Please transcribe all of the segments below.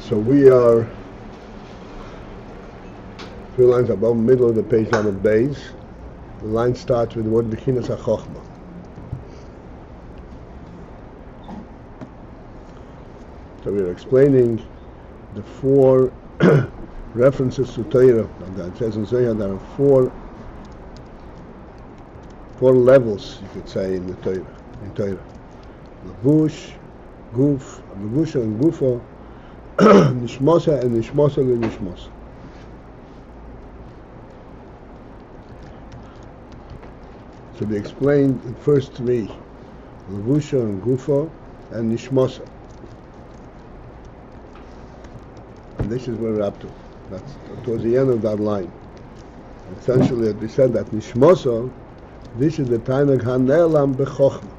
So we are few lines above, middle of the page on the Beis. The line starts with the word Bechinas HaChochma. So we are explaining the four references to Torah. It says in Zohar there are four levels, you could say, in the Torah. Lavush, Guf, Lavusha and Gufo, Nishmosa and Nishmosa and Nishmosa. So we explained the first three, Lavusha and Gufo and Nishmosa. And this is where we're up to. That's towards the end of that line. Essentially, we said that Nishmosa, this is the Tainag HaNe'elam B'Chochma.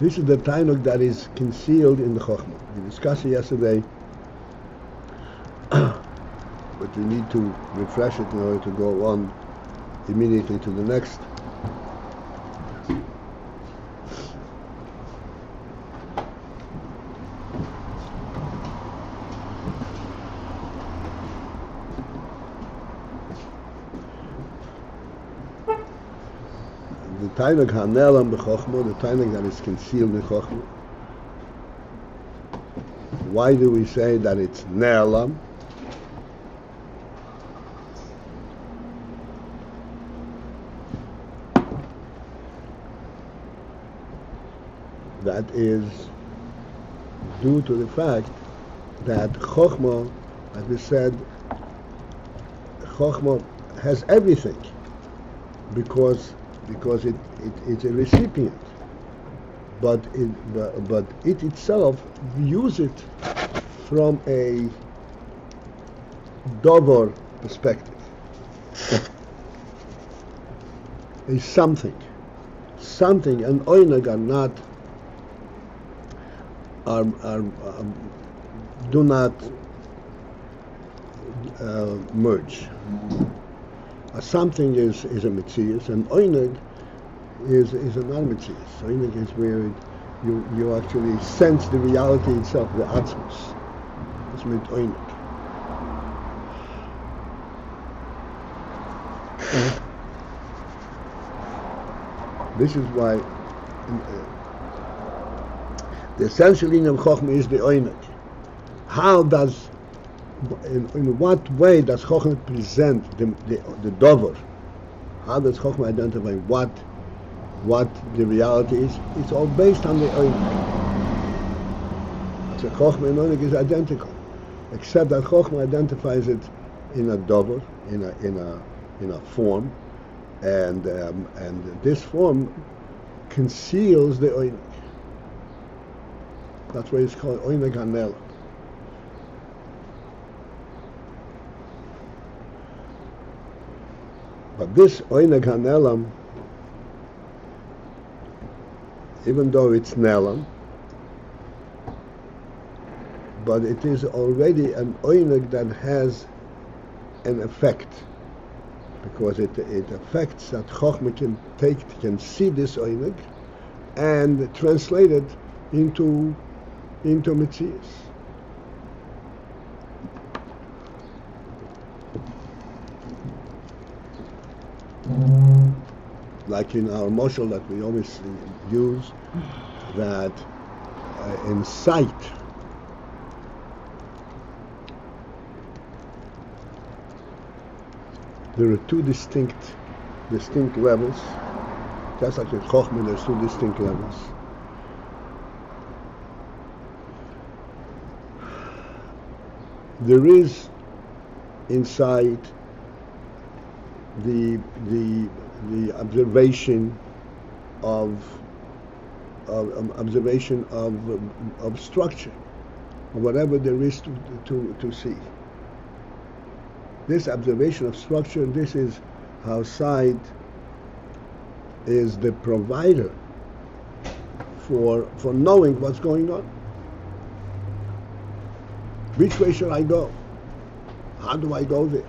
This is the Tainug that is concealed in the Chochmah. We discussed it yesterday, but we need to refresh it in order to go on immediately to the next. The Tainug HaNe'elam B'Chochma, the Tainug that is concealed in Chochma. Why do we say that it's Ne'elam? That is due to the fact that Chochma, as we said, Chochma has everything because it's a recipient, but it itself views it from a dover perspective, a something, and oinag do not merge. A something is a metzius, and oinag is a non-metzius. Oinag is where you actually sense the reality itself, the atzmos. That's meant oinag. This is why the essential meaning of Chochmah is the oinag. How does, in what way does Chochmah present the dover? How does Chochmah identify what the reality is? It's all based on the oinag. So Chochmah and oinag is identical, except that Chochmah identifies it in a dover, in a form, and this form conceals the oinag. That's why it's called oinag HaNe'elam. But this oinag HaNe'elam, even though it's ne'elam, but it is already an oinag that has an effect, because it affects that Chochmah can see this oinag and translate it into metzius. Like in our moshel that we always use, that in sight, there are two distinct levels. Just like in Chochmah, there's two distinct levels. There is inside the observation of structure, or whatever there is to see. This observation of structure, this is how sight is the provider for knowing what's going on. Which way should I go? How do I go there?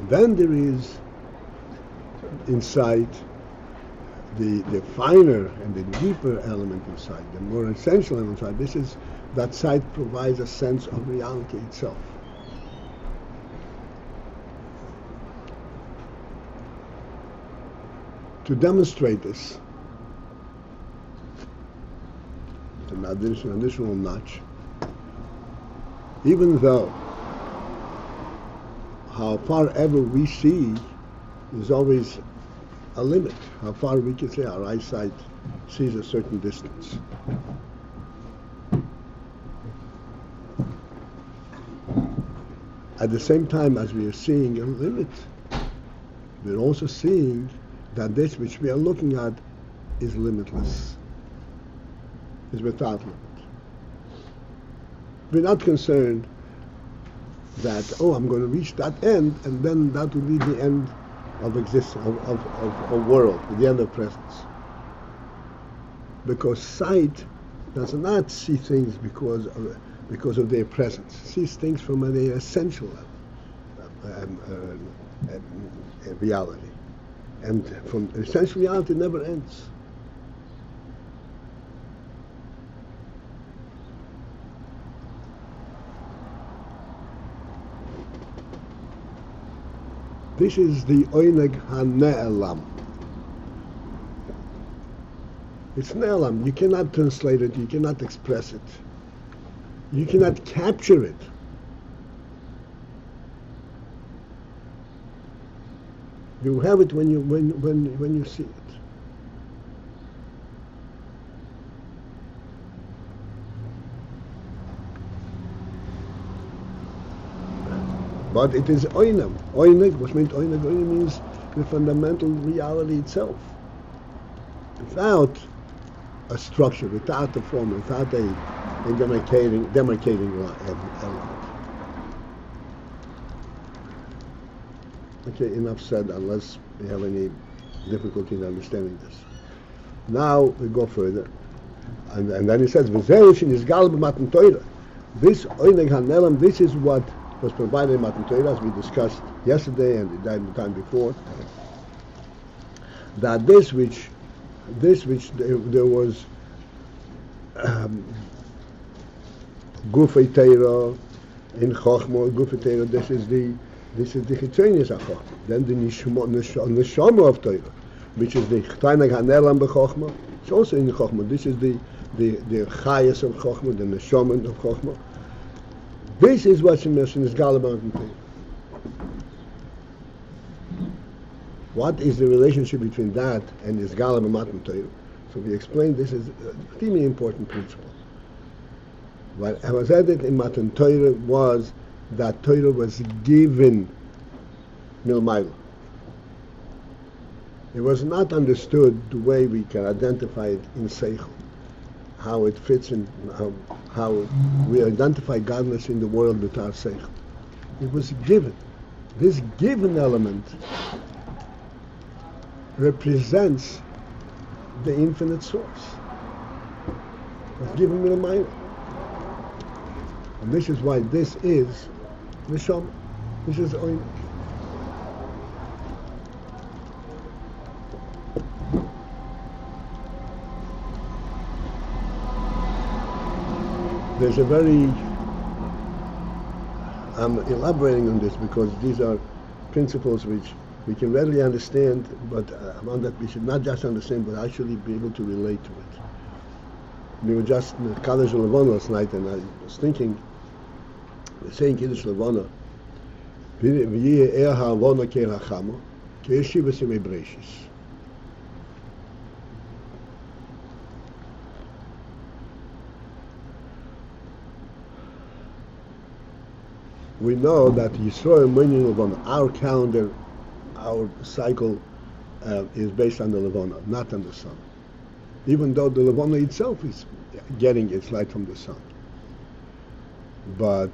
And then there is inside the finer and the deeper element inside, the more essential element inside. This is that sight provides a sense of reality itself. To demonstrate this, an additional notch, even though how far ever we see is always a limit, how far we can say our eyesight sees a certain distance. At the same time as we are seeing a limit, we're also seeing that this which we are looking at is limitless, is without limit. We're not concerned that, I'm going to reach that end, and then that will be the end of existence, of world, the end of presence. Because sight does not see things because of their presence. It sees things from an essential reality. And from essential reality, it never ends. This is the oineg ha-ne'elam. It's ne'elam. You cannot translate it. You cannot express it. You cannot capture it. You have it when you see it. But it is oineg. Oineg, what means oineg? Oineg means the fundamental reality itself. Without a structure, without a form, without a demarcating element. Okay, enough said, unless we have any difficulty in understanding this. Now we go further. And then he says, this oineg ha-ne'elam, this is what was provided in Matan Torah, as we discussed yesterday and the time before, that this which there was Gufei Torah in Chochma, Gufei Torah, this is the Chitzonius of Chochma. Then the Neshama of Torah, which is the Oineg ha-ne'elam b'Chochma, it's also in Chochma. This is the Chayas of Chochma, the Neshama of Chochma. This is what's in this Galabah. What is the relationship between that and this Galabah Matan Torah? So we explained this is a extremely important principle. What was added in Matan Torah was that Torah was given milmayla. It was not understood the way we can identify it in Seichel, how it fits in, how we identify godness in the world with our seichel. It was given. This given element represents the infinite source. It's given milmayla. And this is why this is Neshama. This is Oineg. There's a very, I'm elaborating on this because these are principles which we can readily understand, but one that we should not just understand, but actually be able to relate to it. We were just in the Kaddish Levana last night, and I was thinking, we're saying Kiddush Levana, V'yeh er ha'avona ke'rachamo, ke'eshiva simei breishis. We know that Yisroel Minyan Levana, our calendar, our cycle is based on the Levana, not on the sun. Even though the Levana itself is getting its light from the sun. But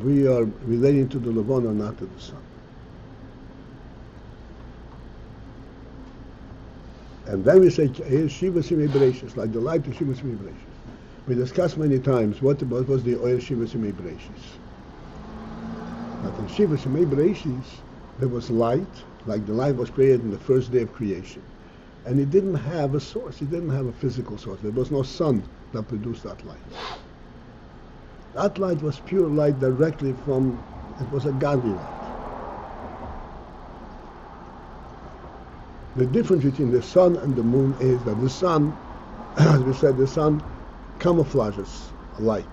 we are relating to the Levana, not to the sun. And then we say, Shiva Simei Bereshis, like the light of Shiva Simei Bereshis. We discussed many times what was the oil Shiva Simei Bereshis. But in Shiva Simei Bereshis, there was light, like the light was created in the first day of creation. And it didn't have a source. It didn't have a physical source. There was no sun that produced that light. That light was pure light directly from, it was a godly light. The difference between the sun and the moon is that the sun, as we said, the sun camouflages light.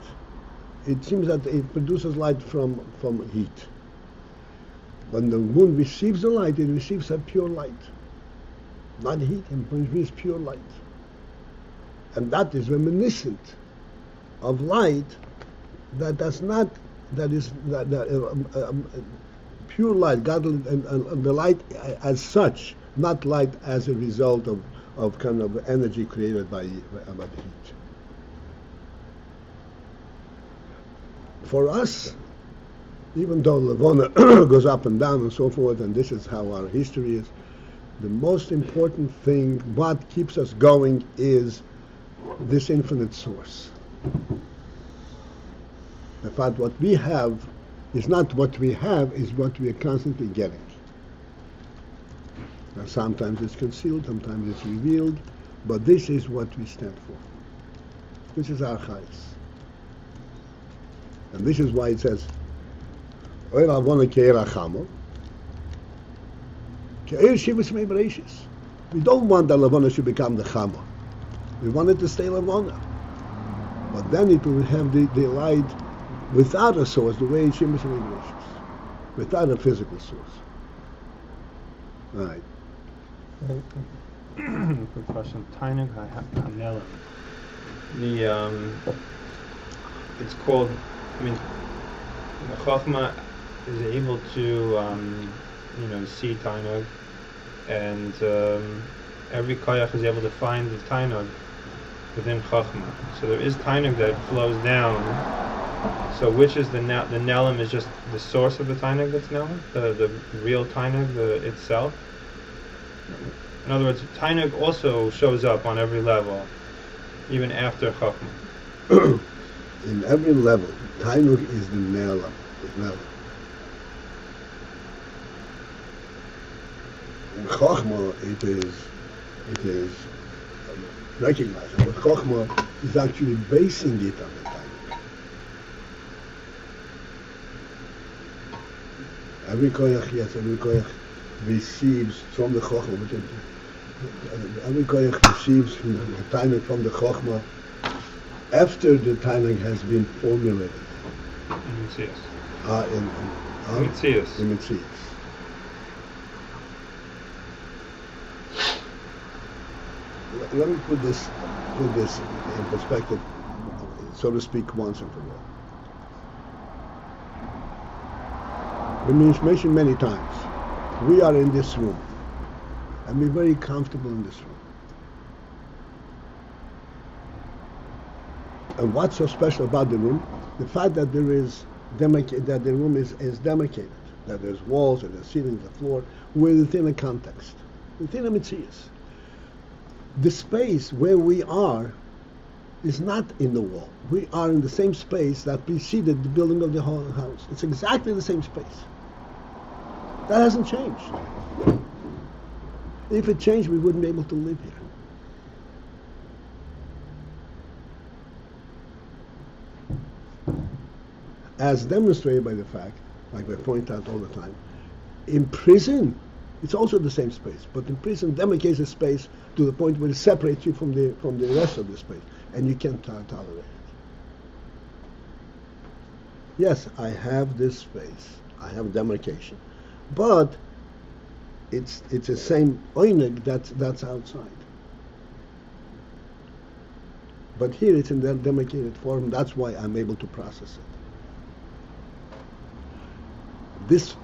It seems that it produces light from heat. When the moon receives the light, it receives a pure light. Not heat, it receives pure light. And that is reminiscent of light that does not, pure light, godly, and the light as such, not light as a result of kind of energy created by the heat. For us, even though Levana goes up and down and so forth, and this is how our history is, the most important thing, what keeps us going, is this infinite source. In fact, what we have is not what we have, is what we are constantly getting. Now, sometimes it's concealed, sometimes it's revealed, but this is what we stand for. This is our chayes. And this is why it says, we don't want the Levana should become the Chama. We want it to stay Levana. But then it will have the light without a source, the way Shemus Mebrachis, without a physical source. All right. Quick question. Tainug HaNela. It's called, the Chochmah is able to, see Tainug, and every koyach is able to find the Tainug within Chochmah. So there is Tainug that flows down. So which is the Nelam is just the source of the Tainug that's Nelam? The real Tainug, itself? In other words, Tainug also shows up on every level, even after Chochmah. In every level, Tainug is the Nelam. In Chochmah, it is recognized. But Chochmah is actually basing it on the Tainug. Every koyach receives from the Chochmah. Every koyach receives the Tainug from the Chochmah after the Tainug has been formulated. In Mitzias. Let me put this in perspective, so to speak, once and for all. We mentioned many times, we are in this room, and we're very comfortable in this room. And what's so special about the room? The fact that the room is demarcated, that there's walls, and there's ceiling, the floor, we're within a context, within a mitzias. The space where we are is not in the wall. We are in the same space that preceded the building of the whole house. It's exactly the same space. That hasn't changed. If it changed, we wouldn't be able to live here. As demonstrated by the fact, like I point out all the time, in prison, it's also the same space, but in prison demarcates the space to the point where it separates you from the rest of the space, and you can't tolerate it. Yes, I have this space, I have demarcation, but it's the same oineg that's outside. But here it's in that demarcated form. That's why I'm able to process it. This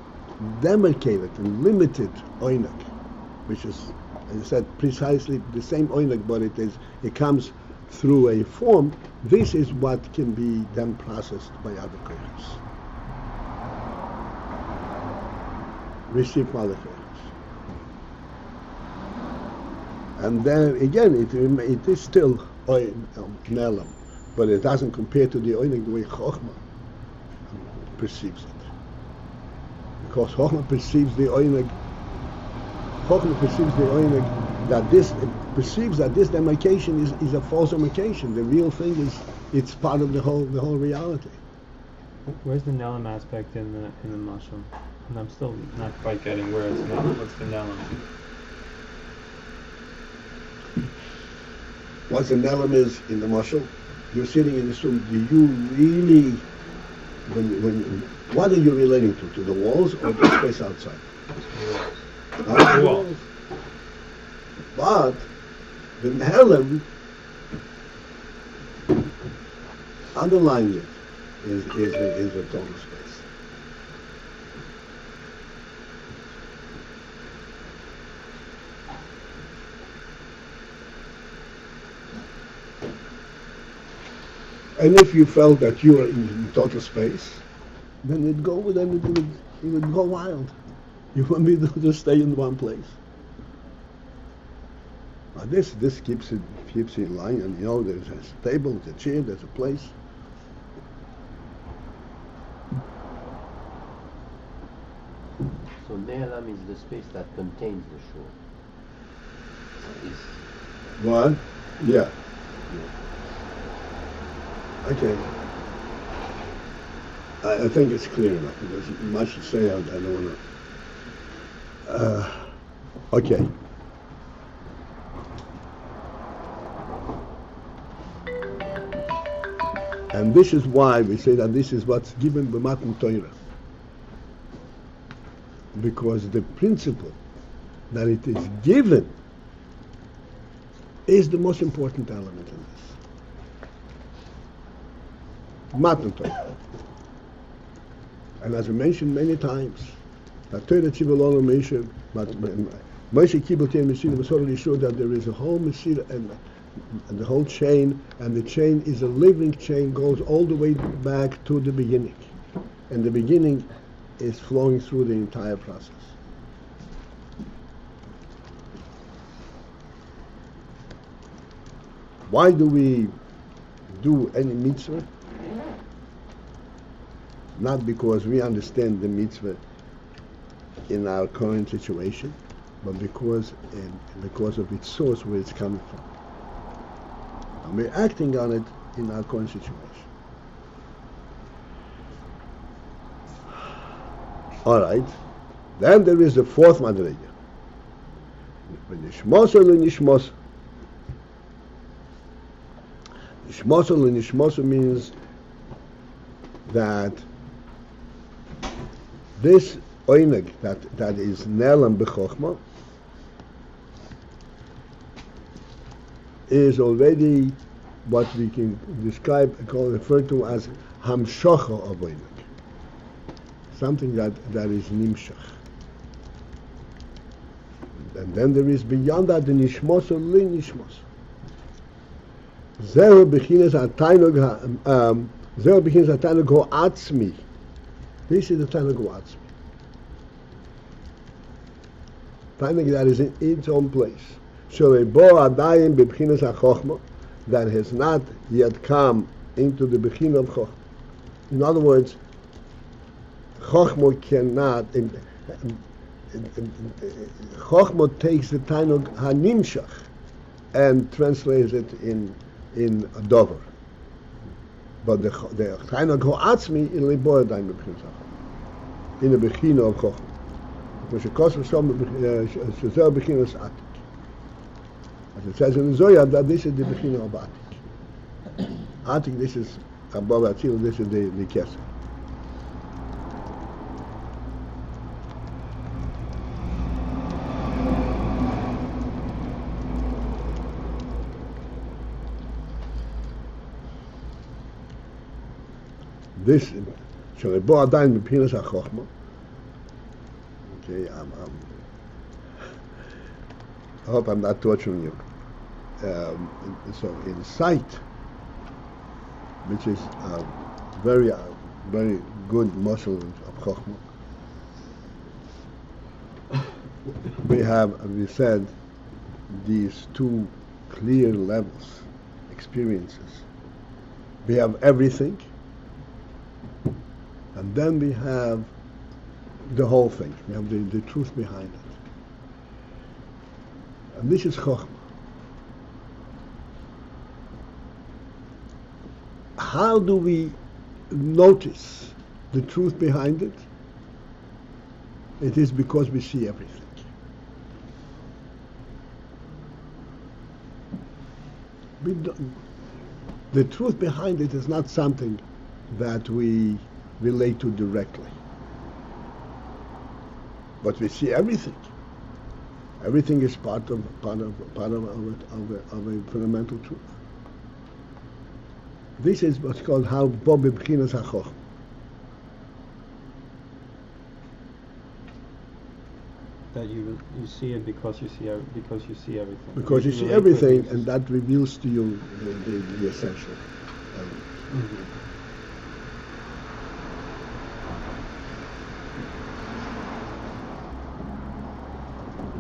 demarcated and limited oineg, which is, as I said, precisely the same oineg, but it comes through a form. This is what can be then processed by other koyachs. Received by the koyachs. And then again, it is still nelam, but it doesn't compare to the oineg the way Chochmah perceives it. because Chochmah perceives the Oineg. Chochmah perceives the Oineg that this perceives that this demarcation is a false demarcation. The real thing is it's part of the whole reality. Where's the Nelam aspect in the mashal? And I'm still not quite getting where it's Nelam. What's the Nelam? What the Nelam is in the mashal? You're sitting in this room. Do you really, what are you relating to? To the walls or the space outside? The walls. But the Nelam, underlying it, is the total space. And if you felt that you were in total space, then it would go wild. You wouldn't be able to stay in one place. But this keeps it in line, and there's a table, there's a chair, there's a place. So Ne'elam is the space that contains the shore. What? Yeah. Okay. I think it's clear enough. There's much to say. I don't want to. Okay. And this is why we say that this is what's given by Matan Torah. Because the principle that it is given is the most important element in this. Matan Torah. And as we mentioned many times, that Torah Tzivah Lo Moshe, Moshe Kibbutz Messina was already sure that there is a whole Messina and the whole chain, and the chain is a living chain, goes all the way back to the beginning. And the beginning is flowing through the entire process. Why do we do any mitzvah? Not because we understand the mitzvah in our current situation, but because of its source, where it's coming from. And we're acting on it in our current situation. All right. Then there is the fourth madrega. Nishmosa le'nishmosa. Nishmosa le'nishmosa means that this oineg that is nelam b'chokhma is already what we can refer to as hamshocha of oineg. Something that is nimshach. And then there is beyond that the nishmos or li nishmos. Zehu bechinas ataynog ho atzmi. This is the tainug ho atzmi. Tainug that is in its own place. Sholebo adayin bechinas hachochma, that has not yet come into the bechin of chochma. In other words, Chochma cannot. Chochma takes the tainug hanimshach and translates it in a dover. But the tainug ho'atzmi in liboy daim in the bechina of Chochma. Because it as it says in the Zohar, that this is the bechina of Atik. Atik, this is above Atzil, this is the Kesser. This Shalebo Adayin B'Pinas HaChochma. Okay, I hope I'm not torturing you. So in sight, which is a very good muscle of Chochma, we said, these two clear levels, experiences. We have everything, and then we have the whole thing. We have the truth behind it. And this is Chochmah. How do we notice the truth behind it? It is because we see everything. The truth behind it is not something that we relate to directly. But we see everything. Everything is part of a fundamental truth. This is what's called how Bo B'Bchinas HaChochmah. That you see it because you see everything. Because you see everything, and that reveals to you the essential.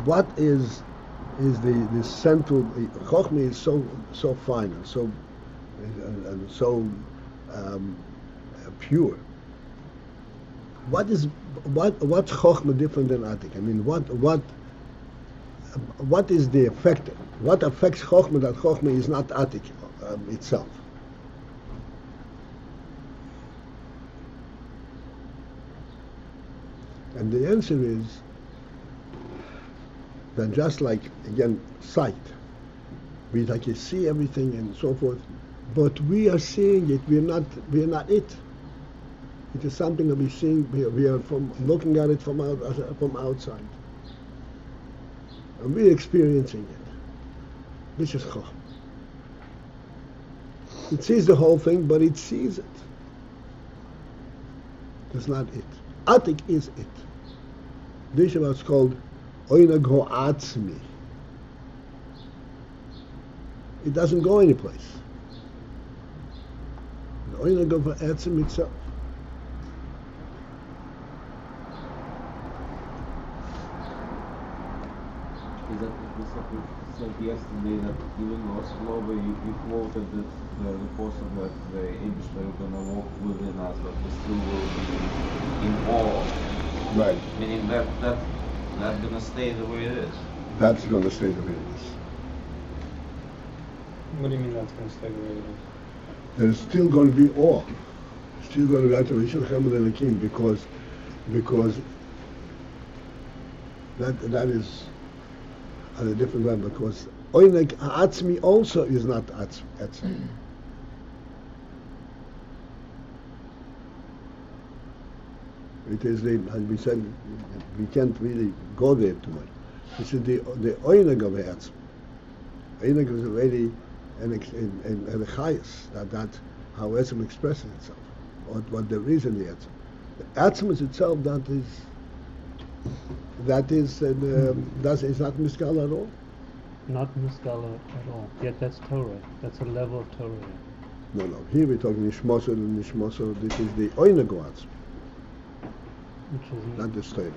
What is the central? Chochmah is so fine and so pure. What's Chochmah different than Atik? I mean, what is the effect? What affects Chochmah that Chochmah is not Atik itself? And the answer is that just like, again, sight, we like you see everything and so forth, but we are seeing it, we are not it. It is something that we seeing, we are from looking at it from outside. And we're experiencing it. This is Chochmah. It sees the whole thing, but it sees it. It's not it. Atik is it. This is what's called Oinag Ho'atzmi. It doesn't go anyplace. The Oinag Ho'atzmi itself. Is that we said yesterday that even last Glover you quoted that the portion that the English are going to walk within us, but we still will be in awe. Right. Meaning that's going to stay the way it is. That's going to stay the way it is. What do you mean that's going to stay the way it is? There's still going to be awe. Still going to be adoration of the king because that is at a different level, because Oineg Ha'atzmi also is not Atzmi. It is as we said, we can't really go there too much. This is the Oineg of Ha'atzmi. Oineg is already an chayas, that's how Atzmi expresses itself, or what there is in the Atzmi. The Atzmi is itself that is not miskala at all. Not miskala at all. Yet that's Torah. That's a level of Torah. No. Here we're talking Nishmosor and Nishmosor. This is the Oineg Atzmi. Which is not the Torah.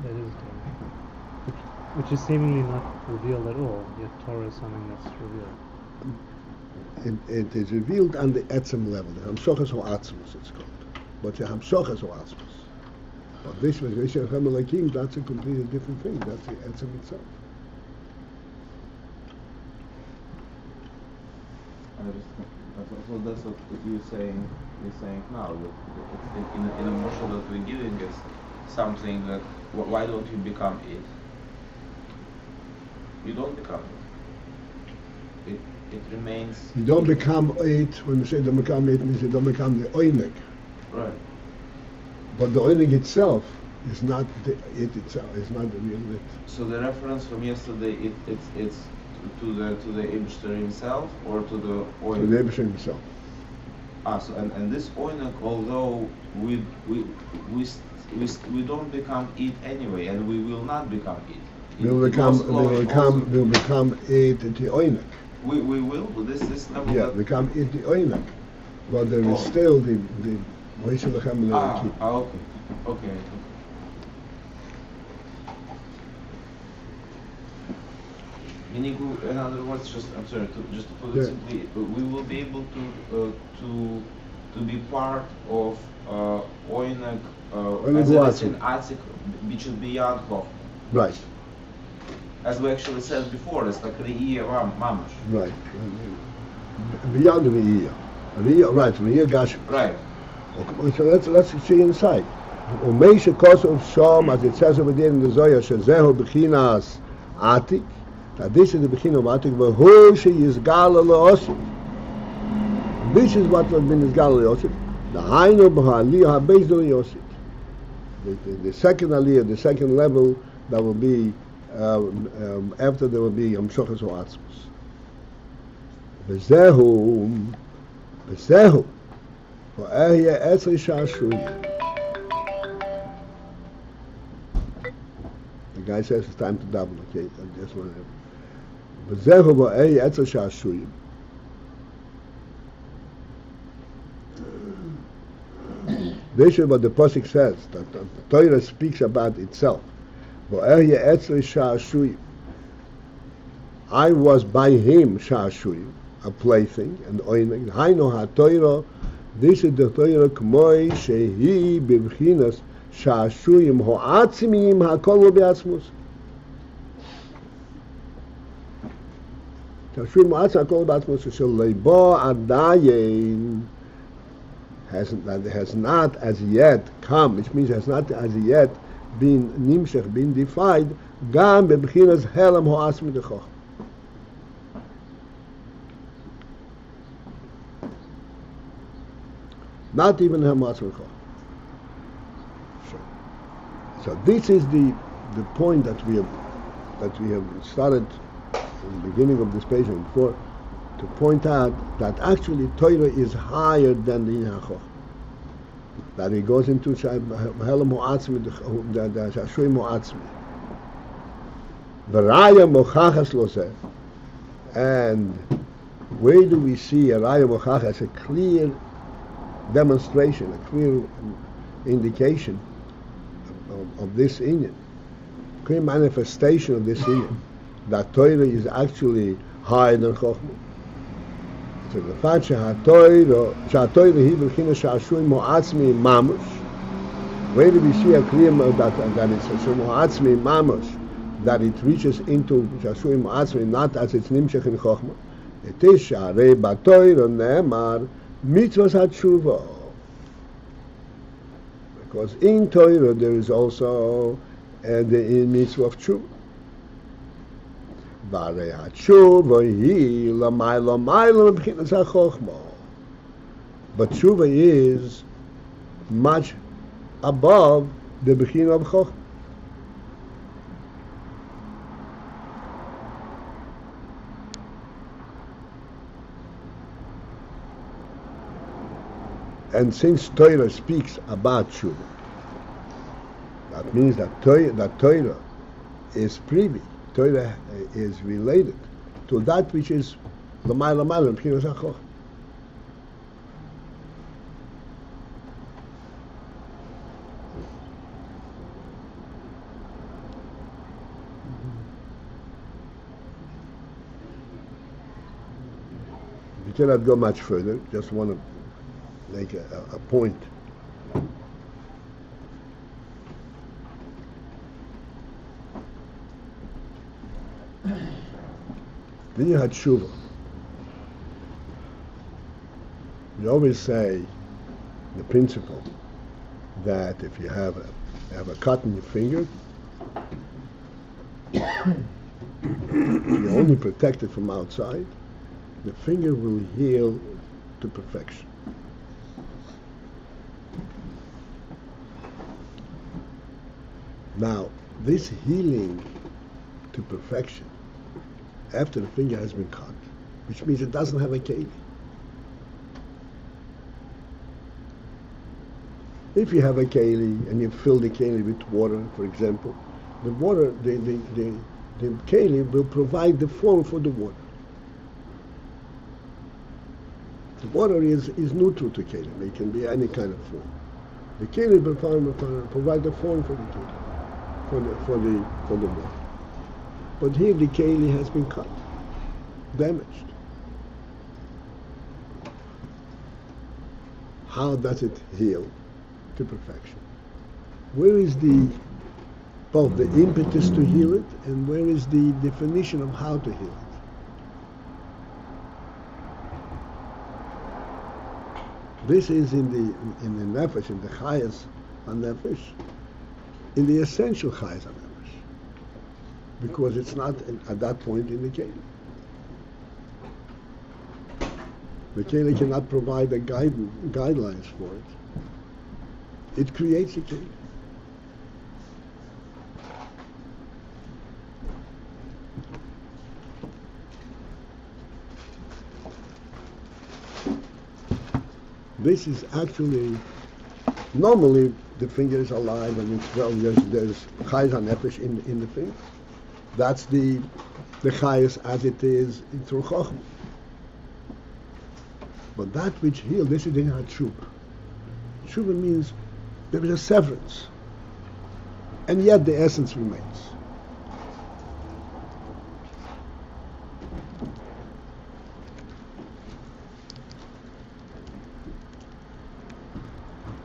That is Torah. Which is seemingly not revealed at all. Yet Torah is something that's revealed. It is revealed on the Etzem level. The Hamsochas Ho'atzmos it's called. But the Hamsochas Ho'atzmos. But this was Rishon Hamalakim, that's a completely different thing. That's the Etzem itself. So that's what you're saying now. That in a motion that we're giving is something that why don't you become it? You don't become it. It remains. You don't become it. When you say don't become it, means you don't become the Oineg. Right. But the Oineg itself is not the it itself. It's not the real it. So the reference from yesterday, it's to the Eibishter himself or to the Oineg? To the Eibishter himself. So and this Oineg, although we don't become it anyway, and we will not become it. We'll become it the Oineg. We will. This level. Yeah, become it the Oineg. But there is still the Rishon Hamalakim. Okay. Meaning, in other words, just to put it simply, we will be able to to be part of Oinek, Oinek as it is Huatzmi. in Atzik, which is beyond Chochmah. Right. As we actually said before, it's like Re'iyah Mamash. Right. Beyond Riyah. Riyah, right, Riyah Gashmish. Right. Okay, so let's see inside. Umeisha Kosov Shom, as it says over there in the Zohar, Shezehu Bechinas Atik, that this is the Bechina of Atik, V'hu Sheyizgal Le'osim. This is what has been Yizgal Le'osim. The Hainu B'Aliyah HaBeis Le'osim. The second Aliyah, the second level, that will be after there will be Hamshochas Ho'atzmus. V'zehu V'ehye Etzri Sha'ashuyi. The guy says it's time to double, okay? I just want to. V'zehu V'ehye Etzri Sha'ashuyi. This is what the Pasuk says, that the Torah speaks about itself. V'ehye Etzri Sha'ashuyi. I was by him, Sha'ashuyi, a plaything, and oinek. Hainu HaTorah, this is the Torah, k'moi shehi b'bchinas Sha'ashuyim ho'atzimiyim ha'kol b'atzmus. Sha'ashuyim ho'atzimiyim ha'kol b'atzmus, sh'leibo adayin, has not as yet come, which means has not as yet been nimshech, been defied, gam b'bchinas helam ho'atzmi dechoch. Not even Hamas. So this is the point that we have started in the beginning of this page and before, to point out that actually Torah is higher than the Inachok. That it goes into Helam Ho'atzmi, the Shashui Mo'atzmi. V'raya Mochachas Loseh. And where do we see a Raya Mochachas, a clear demonstration, a clear indication of this Inyan, clear manifestation of this Inyan, that Torah is actually higher than Chochmah. So the fact that Torah he b'china sha'ashuim mo'atzmi mamush. Where do we see a clear that it's mo'atzmi mamush, that it reaches into sha'ashuim mo'atzmi, not as it's nimshech in Chochmah? It is sha'arei b'Torah ne'emar mitzvahs hatshuva. Because in Torah there is also the mitzvah of tshuva. V'arei hatshuva hi l'mayla mayla m'bchinas ha'chochma. But tshuva is much above the b'china of chochma. And since Torah speaks about tshuva, that means that Torah is privy, Torah is related to that which is l'mayla mayla m'bchinas ha'chochma. We cannot go much further, just want to make a point. Then you had tshuva. We always say the principle that if you have a cut in your finger, you only protect it from outside, the finger will heal to perfection. Now, this healing to perfection after the finger has been cut, which means it doesn't have a keli. If you have a keli and you fill the keli with water, for example, the water, the keli will provide the form for the water. The water is neutral to keli. It can be any kind of form. The keli will provide the form for the keli. For the water. But here the keli has been cut, damaged. how does it heal to perfection? Where is both the impetus to heal it, and where is the definition of how to heal it? This is in the nefesh, in the chayas hanefesh, in the essential chayas hanefesh, because it's not at that point in the keli. The keli cannot provide the guidelines for it. It creates a keli. This is actually, normally the finger is alive and it's, well, there's chayas hanefesh in the finger. That's the chayas as it is through chokhmah. But that which heals, this is in our tshuva. Tshuva means there is a severance, and yet the essence remains.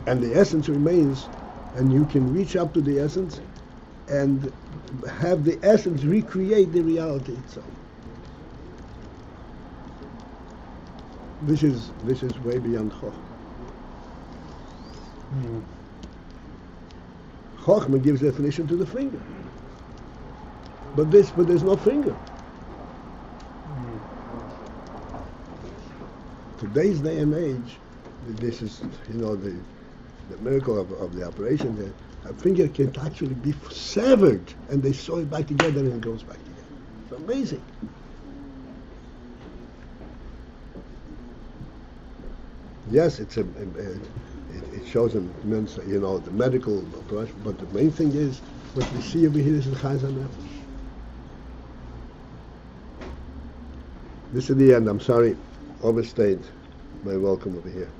And the essence remains, and you can reach up to the essence and have the essence recreate the reality itself. This is way beyond Chokhmah. Chokhmah gives definition to the finger, but there's no finger. Today's day and age, this is the miracle of the operation. A finger can actually be severed, and they sew it back together, and it goes back together. It's amazing. Yes, it shows an immense, the medical approach, but the main thing is what we see over here is the chayas hanefesh. This is the end. I'm sorry, overstayed my welcome over here.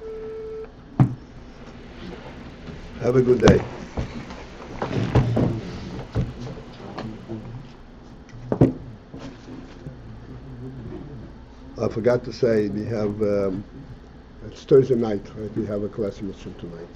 Have a good day. I forgot to say, we have, it's Thursday night, right? We have a class mission tonight.